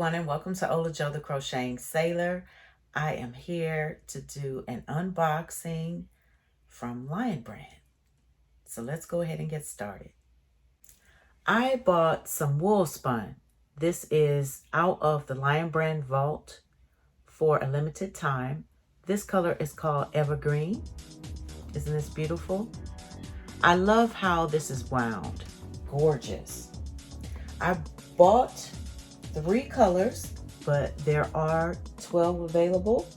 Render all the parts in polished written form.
everyone, and welcome to Ola Joe the Crocheting Sailor. I am here to do an unboxing from Lion Brand. So let's go ahead and get started. I bought some WOOLSPUN. This is out of the Lion Brand vault for a limited time. This color is called Evergreen. Isn't this beautiful? I love how this is wound. Gorgeous. I bought 3 colors, but there are 12 available,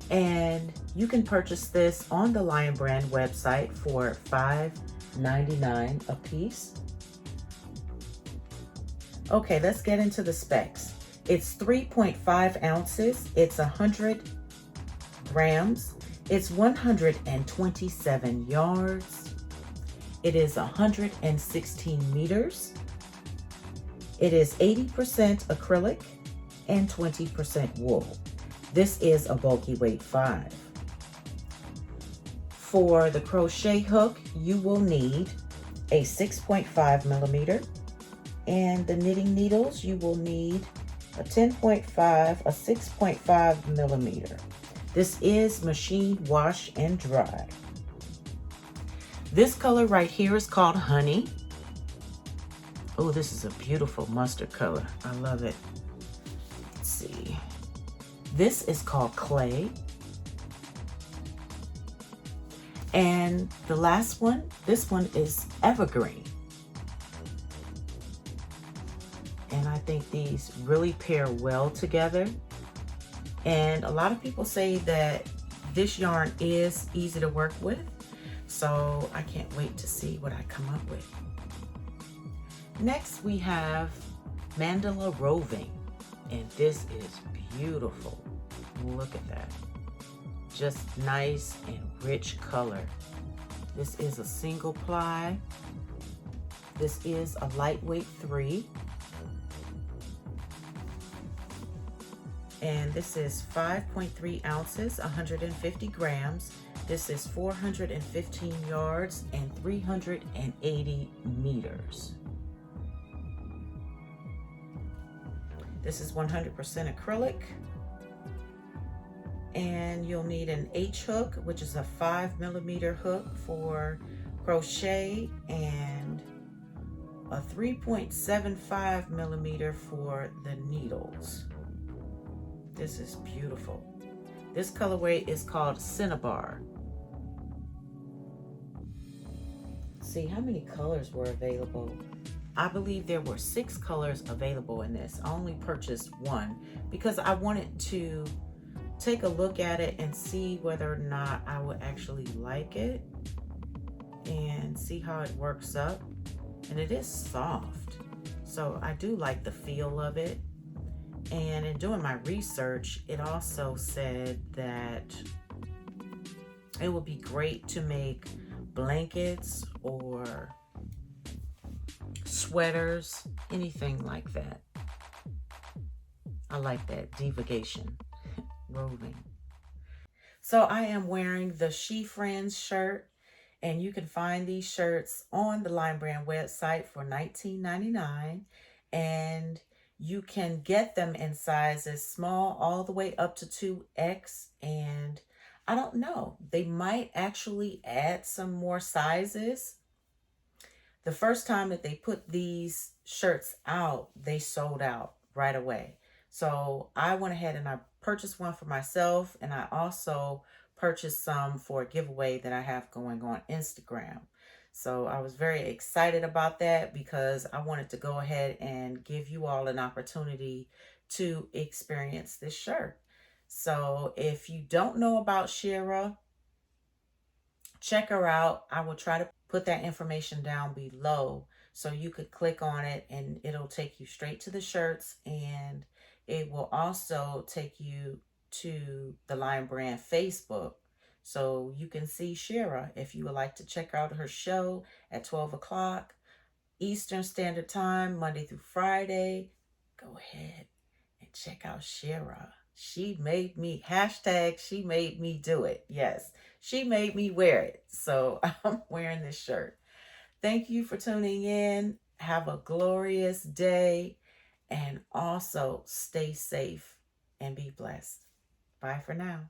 and you can purchase this on the Lion Brand website for $5.99 a piece. Okay, let's get into the specs. It's 3.5 ounces, it's 100 grams, it's 127 yards, it is 116 meters. It is 80% acrylic and 20% wool. This is a bulky weight 5. For the crochet hook, you will need a 6.5 millimeter, and the knitting needles, you will need a 10.5, a 6.5 millimeter. This is machine wash and dry. This color right here is called Honey. Oh, this is a beautiful mustard color. I love it. Let's see. This is called Clay. And the last one, this one is Evergreen. And I think these really pair well together. And a lot of people say that this yarn is easy to work with. So I can't wait to see what I come up with. Next, we have Mandala Roving, and this is beautiful. Look at that. Just nice and rich color. This is a single ply. This is a lightweight 3. And this is 5.3 ounces, 150 grams. This is 415 yards and 380 meters. This is 100% acrylic, and you'll need an H hook, which is a 5 millimeter hook for crochet, and a 3.75 millimeter for the needles. This is beautiful. This colorway is called Cinnabar. See how many colors were available. I believe there were 6 colors available in this. I only purchased 1 because I wanted to take a look at it and see whether or not I would actually like it and see how it works up. And it is soft, so I do like the feel of it. And in doing my research, it also said that it would be great to make blankets or sweaters, anything like that. I like that divagation, roving. So I am wearing the She Friends shirt, and you can find these shirts on the Lion Brand website for $19.99, and you can get them in sizes small all the way up to 2X, and I don't know, they might actually add some more sizes. The first time that they put these shirts out, they sold out right away. So I went ahead and I purchased one for myself, and I also purchased some for a giveaway that I have going on Instagram. So I was very excited about that because I wanted to go ahead and give you all an opportunity to experience this shirt. So if you don't know about Shira, check her out. I will try to put that information down below so you could click on it and it'll take you straight to the shirts, and it will also take you to the Lion Brand Facebook so you can see Shira if you would like to check out her show at 12 o'clock Eastern Standard Time, Monday through Friday. Go ahead and check out Shira. She made me, hashtag she made me do it. Yes, she made me wear it. So I'm wearing this shirt. Thank you for tuning in. Have a glorious day. And also stay safe and be blessed. Bye for now.